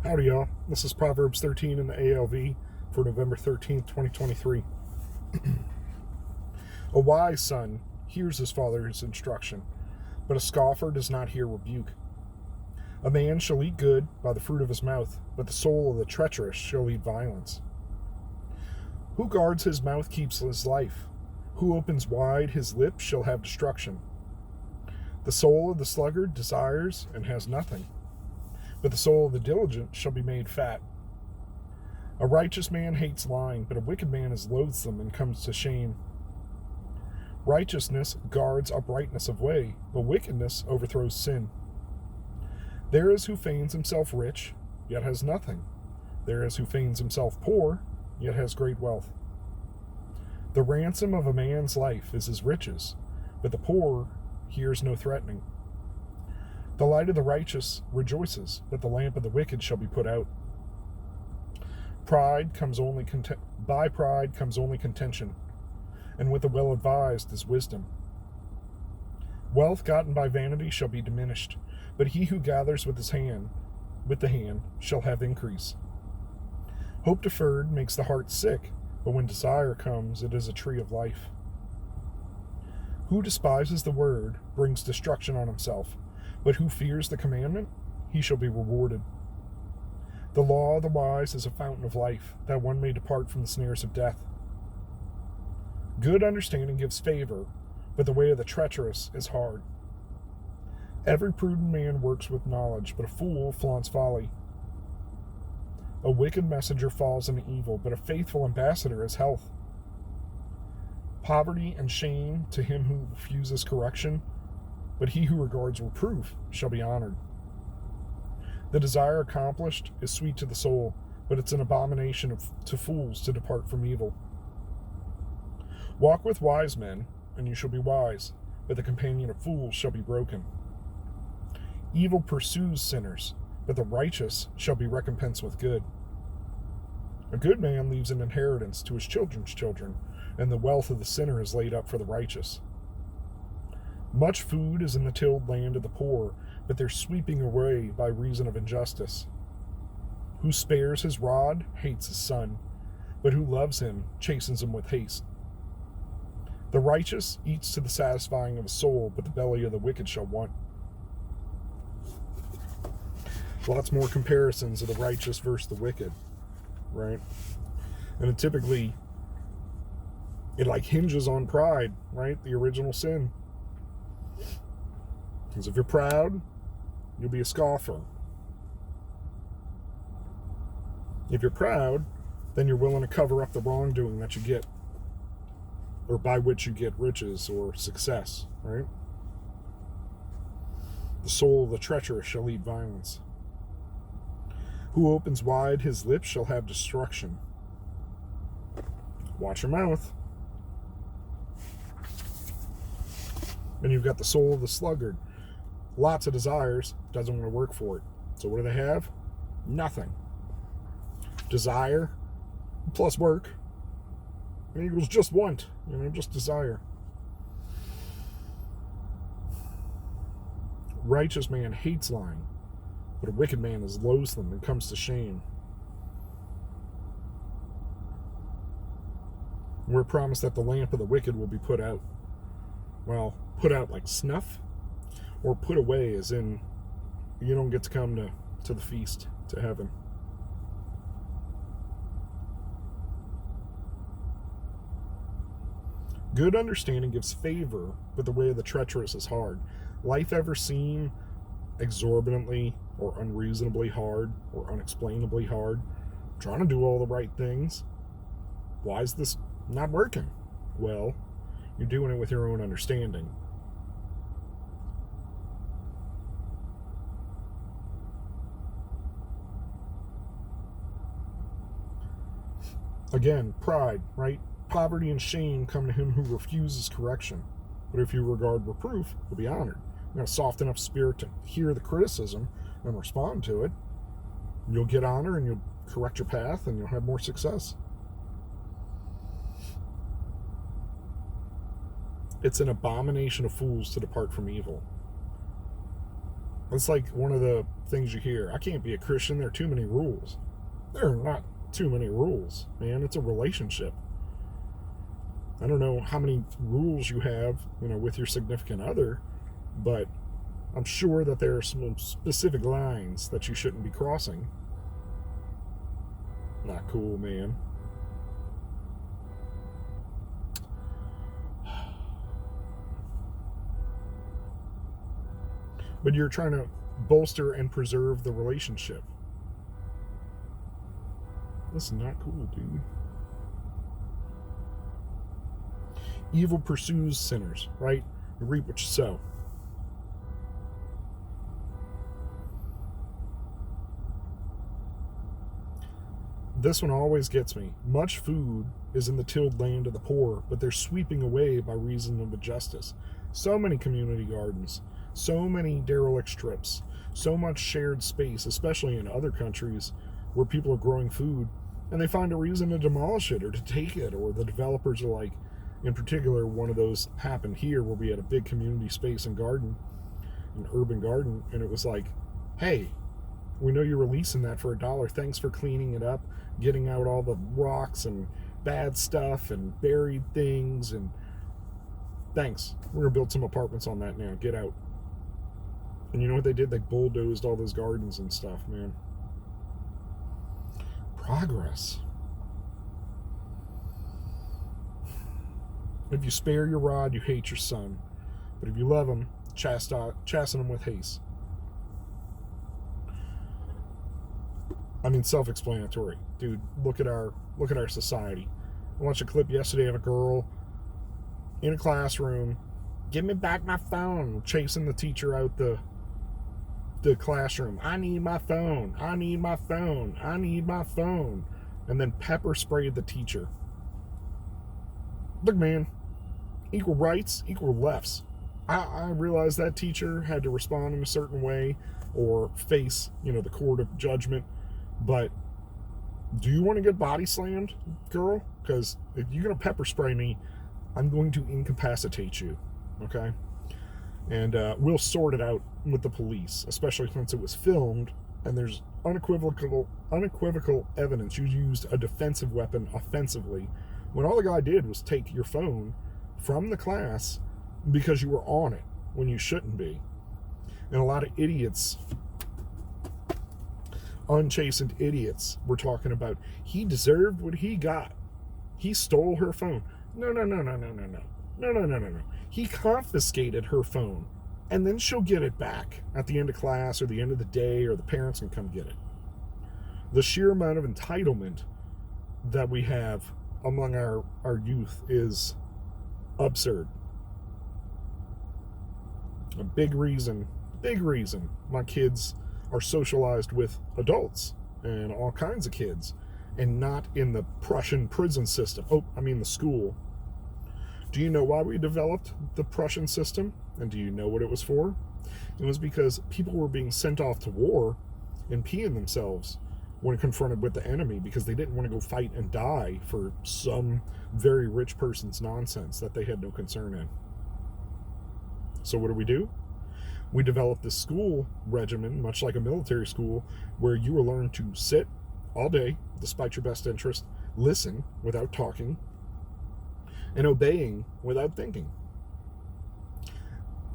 Howdy, y'all. This is Proverbs 13 in the ALV for November 13th, 2023. A wise son hears his father's instruction, but a scoffer does not hear rebuke. A man shall eat good by the fruit of his mouth, but the soul of the treacherous shall eat violence. Who guards his mouth keeps his life. Who opens wide his lips shall have destruction. The soul of the sluggard desires and has nothing, but the soul of the diligent shall be made fat. A righteous man hates lying, but a wicked man is loathsome and comes to shame. Righteousness guards uprightness of way, but wickedness overthrows sin. There is who feigns himself rich, yet has nothing. There is who feigns himself poor, yet has great wealth. The ransom of a man's life is his riches, but the poor hears no threatening. The light of the righteous rejoices, but the lamp of the wicked shall be put out. By pride comes only contention, and with the well-advised is wisdom. Wealth gotten by vanity shall be diminished, but he who gathers with the hand, shall have increase. Hope deferred makes the heart sick, but when desire comes, it is a tree of life. Who despises the word brings destruction on himself, but who fears the commandment, he shall be rewarded. The law of the wise is a fountain of life, that one may depart from the snares of death. Good understanding gives favor, but the way of the treacherous is hard. Every prudent man works with knowledge, but a fool flaunts folly. A wicked messenger falls into evil, but a faithful ambassador is health. Poverty and shame to him who refuses correction, but he who regards reproof shall be honored. The desire accomplished is sweet to the soul, but it's an abomination to fools to depart from evil. Walk with wise men, and you shall be wise, but the companion of fools shall be broken. Evil pursues sinners, but the righteous shall be recompensed with good. A good man leaves an inheritance to his children's children, and the wealth of the sinner is laid up for the righteous. Much food is in the tilled land of the poor, but they're sweeping away by reason of injustice. Who spares his rod hates his son, but who loves him chastens him with haste. The righteous eats to the satisfying of his soul, but the belly of the wicked shall want. Lots more comparisons of the righteous versus the wicked, right? And it typically, it hinges on pride, right? The original sin. Because if you're proud, you'll be a scoffer. If you're proud, then you're willing to cover up the wrongdoing that you get, or by which you get riches or success, right? The soul of the treacherous shall eat violence. Who opens wide his lips shall have destruction. Watch your mouth. And you've got the soul of the sluggard. Lots of desires, doesn't want to work for it. So what do they have? Nothing. Desire plus work equals just want, just desire. Righteous man hates lying, but a wicked man is loathsome and comes to shame. We're promised that the lamp of the wicked will be put out. Well, put out like snuff, or put away as in you don't get to come to the feast, to heaven. Good understanding gives favor, but the way of the treacherous is hard. Life ever seem exorbitantly or unreasonably hard or unexplainably hard? Trying to do all the right things. Why is this not working? Well, you're doing it with your own understanding. Again, pride, right? Poverty and shame come to him who refuses correction. But if you regard reproof, you'll be honored. You got a soft enough spirit to hear the criticism and respond to it. You'll get honor and you'll correct your path and you'll have more success. It's an abomination of fools to depart from evil. It's like one of the things you hear. I can't be a Christian. There are too many rules. There are not too many rules, man. It's a relationship. I don't know how many rules you have, with your significant other, but I'm sure that there are some specific lines that you shouldn't be crossing. Not cool, man. But you're trying to bolster and preserve the relationship. That's not cool, dude. Evil pursues sinners, right? You reap what you sow. This one always gets me. Much food is in the tilled land of the poor, but they're sweeping away by reason of injustice. So many community gardens, so many derelict strips, so much shared space, especially in other countries where people are growing food, and they find a reason to demolish it or to take it, or the developers are like, in particular, one of those happened here where we had a big community space and garden, an urban garden, and it was like, hey, we know you're releasing that for $1. Thanks for cleaning it up, getting out all the rocks and bad stuff and buried things, and thanks. We're going to build some apartments on that now. Get out. And you know what they did? They bulldozed all those gardens and stuff, man. Progress. If you spare your rod, you hate your son. But if you love him, chasten him with haste. I mean, self-explanatory, dude. Look at our society. I watched a clip yesterday of a girl in a classroom, give me back my phone, chasing the teacher out the classroom. I need my phone. I need my phone. I need my phone. And then pepper sprayed the teacher. Look, man, equal rights, equal lefts. I realized that teacher had to respond in a certain way or face, the court of judgment. But do you want to get body slammed, girl? Because if you're going to pepper spray me, I'm going to incapacitate you, okay? And we'll sort it out with the police, especially since it was filmed and there's unequivocal evidence you used a defensive weapon offensively when all the guy did was take your phone from the class because you were on it when you shouldn't be. And a lot of idiots, unchastened idiots, were talking about he deserved what he got. He stole her phone. No. He confiscated her phone, and then she'll get it back at the end of class or the end of the day, or the parents can come get it. The sheer amount of entitlement that we have among our youth is absurd. A big reason my kids are socialized with adults and all kinds of kids and not in the Prussian prison system. The school. Do you know why we developed the Prussian system? And do you know what it was for? It was because people were being sent off to war and peeing themselves when confronted with the enemy because they didn't want to go fight and die for some very rich person's nonsense that they had no concern in. So what do? We developed this school regimen, much like a military school, where you will learn to sit all day, despite your best interest, listen without talking, and obeying without thinking.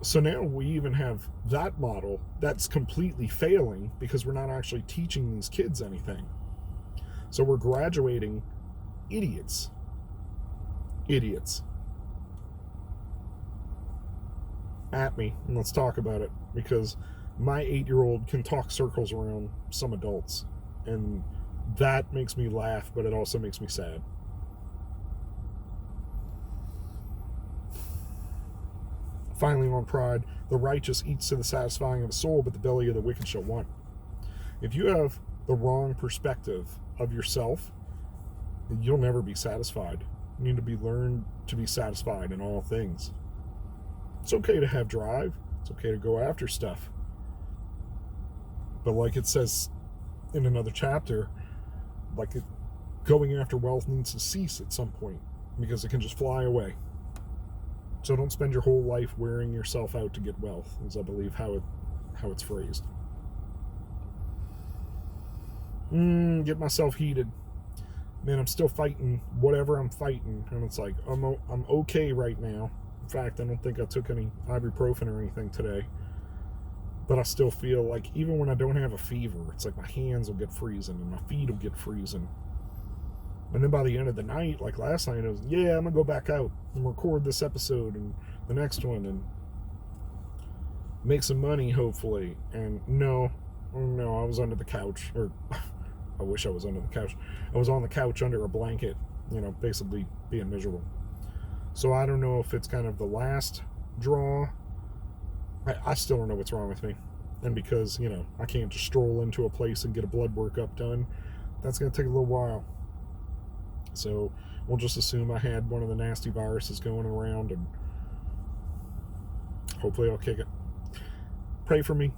So now we even have that model that's completely failing because we're not actually teaching these kids anything. So we're graduating idiots. At me, and let's talk about it, because my 8-year-old can talk circles around some adults, and that makes me laugh, but it also makes me sad. Finally, on pride, the righteous eats to the satisfying of the soul, but the belly of the wicked shall want. If you have the wrong perspective of yourself, you'll never be satisfied. You need to learn to be satisfied in all things. It's okay to have drive. It's okay to go after stuff. But like it says in another chapter, going after wealth needs to cease at some point because it can just fly away. So don't spend your whole life wearing yourself out to get wealth, is I believe how how it's phrased. Get myself heated. Man, I'm still fighting whatever I'm fighting, and it's like I'm okay right now. In fact, I don't think I took any ibuprofen or anything today, but I still feel like even when I don't have a fever, it's like my hands will get freezing and my feet will get freezing. And then by the end of the night, like last night, I was, I'm gonna go back out and record this episode and the next one and make some money, hopefully. And no, I was under the couch, or I wish I was under the couch. I was on the couch under a blanket, basically being miserable. So I don't know if it's kind of the last draw. I still don't know what's wrong with me. And because, I can't just stroll into a place and get a blood workup done, that's going to take a little while. So we'll just assume I had one of the nasty viruses going around, and hopefully I'll kick it. Pray for me.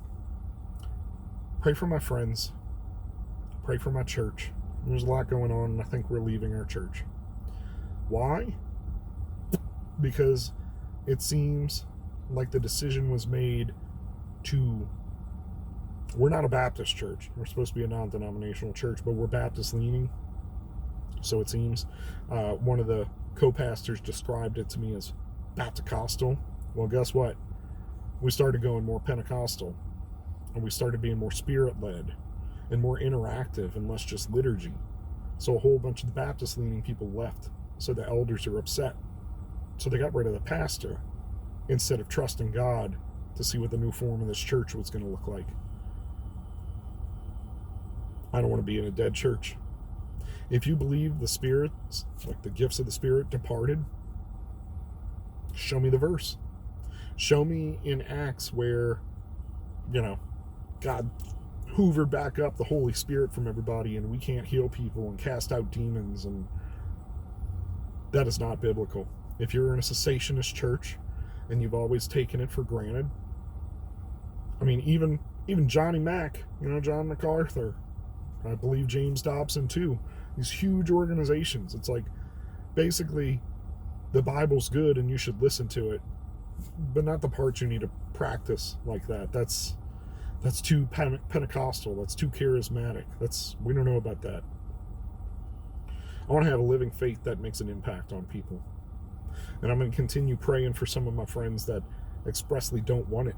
Pray for my friends. Pray for my church. There's a lot going on, and I think we're leaving our church. Why? Because it seems like the decision was made we're not a Baptist church. We're supposed to be a non-denominational church, but we're Baptist leaning. So it seems. One of the co-pastors described it to me as Baptist-costal. Well, guess what? We started going more Pentecostal, and we started being more spirit-led and more interactive and less just liturgy. So a whole bunch of the Baptist-leaning people left. So the elders are upset. So they got rid of the pastor instead of trusting God to see what the new form of this church was going to look like. I don't want to be in a dead church. If you believe the Spirit, like the gifts of the Spirit, departed, show me the verse. Show me in Acts where, God hoovered back up the Holy Spirit from everybody and we can't heal people and cast out demons, and that is not biblical. If you're in a cessationist church and you've always taken it for granted, I mean, even Johnny Mack, John MacArthur, I believe James Dobson too, these huge organizations, it's like basically the Bible's good and you should listen to it, but not the parts you need to practice like that. That's too Pentecostal. That's too charismatic. We don't know about that. I want to have a living faith that makes an impact on people. And I'm going to continue praying for some of my friends that expressly don't want it,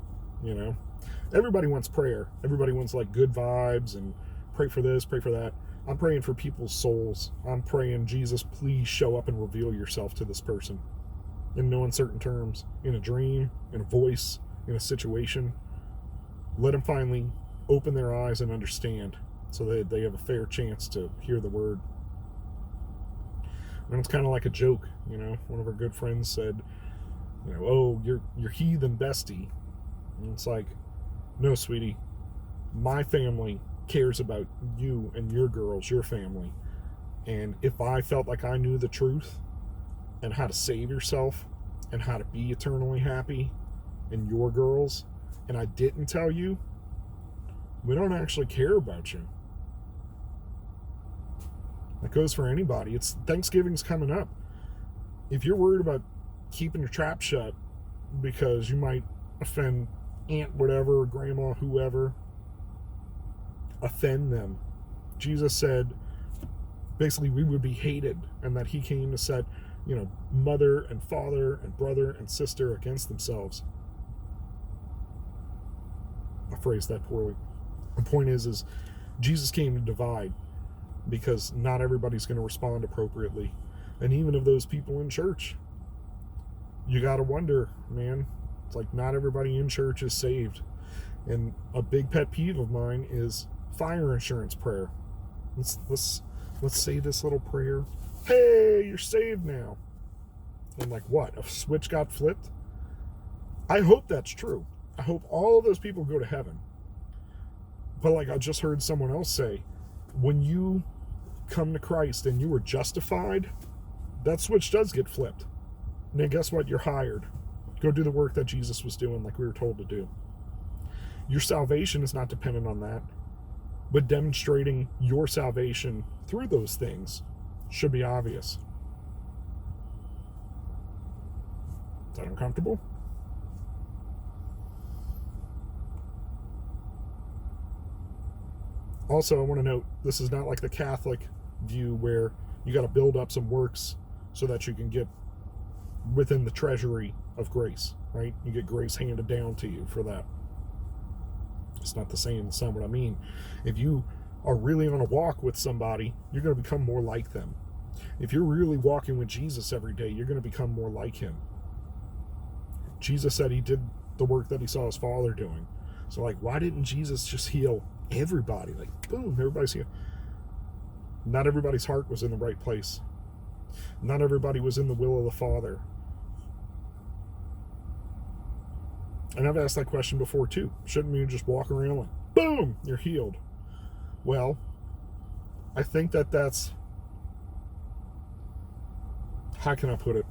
Everybody wants prayer. Everybody wants like good vibes and pray for this, pray for that. I'm praying for people's souls. I'm praying, Jesus, please show up and reveal yourself to this person in no uncertain terms, in a dream, in a voice, in a situation. Let them finally open their eyes and understand so that they have a fair chance to hear the word. And it's kind of like a joke, One of our good friends said, oh, you're heathen bestie. And it's like, no, sweetie, my family cares about you and your girls, your family. And if I felt like I knew the truth and how to save yourself and how to be eternally happy in your girls, and I didn't tell you, we don't actually care about you. That goes for anybody. It's Thanksgiving's coming up. If you're worried about keeping your trap shut because you might offend aunt whatever, grandma, whoever, offend them. Jesus said basically we would be hated, and that he came to set, mother and father and brother and sister against themselves. I phrased that poorly. The point is Jesus came to divide, because not everybody's going to respond appropriately. And even of those people in church, you got to wonder, man, it's like not everybody in church is saved. And a big pet peeve of mine is fire insurance prayer. Let's say this little prayer. Hey, you're saved now. And like what? A switch got flipped? I hope that's true. I hope all of those people go to heaven. But like I just heard someone else say, when you come to Christ and you are justified, that switch does get flipped. And then guess what? You're hired. Go do the work that Jesus was doing, like we were told to do. Your salvation is not dependent on that, but demonstrating your salvation through those things should be obvious. Is that uncomfortable? Also, I want to note, this is not like the Catholic view where you got to build up some works so that you can get within the treasury of grace, right? You get grace handed down to you for that. It's not the same. That's not what I mean. If you are really on a walk with somebody, you're going to become more like them. If you're really walking with Jesus every day, you're going to become more like him. Jesus said he did the work that he saw his Father doing. So, like, why didn't Jesus just heal everybody? Like, boom, everybody's healed. Not everybody's heart was in the right place. Not everybody was in the will of the Father. And I've asked that question before too. Shouldn't you just walk around like, boom, you're healed? Well, I think that's, how can I put it?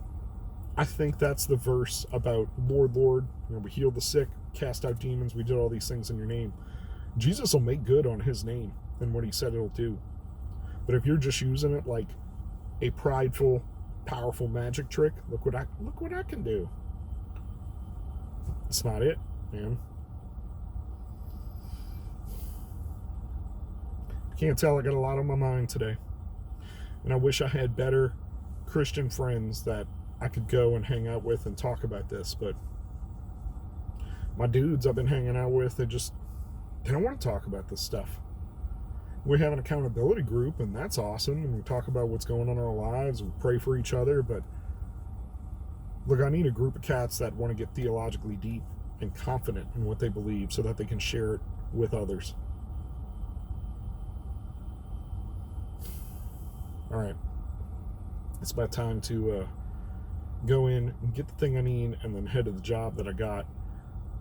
I think that's the verse about Lord, we healed the sick, cast out demons, we did all these things in your name. Jesus will make good on his name and what he said it'll do. But if you're just using it like a prideful, powerful magic trick, look what I can do. It's not it, man. Can't tell, I got a lot on my mind today. And I wish I had better Christian friends that I could go and hang out with and talk about this, but my dudes I've been hanging out with, they don't want to talk about this stuff. We have an accountability group, and that's awesome, and we talk about what's going on in our lives, we pray for each other, but look, I need a group of cats that want to get theologically deep and confident in what they believe so that they can share it with others. All right. It's about time to go in and get the thing I need and then head to the job that I got.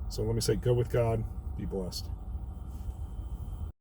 So let me say, go with God, be blessed.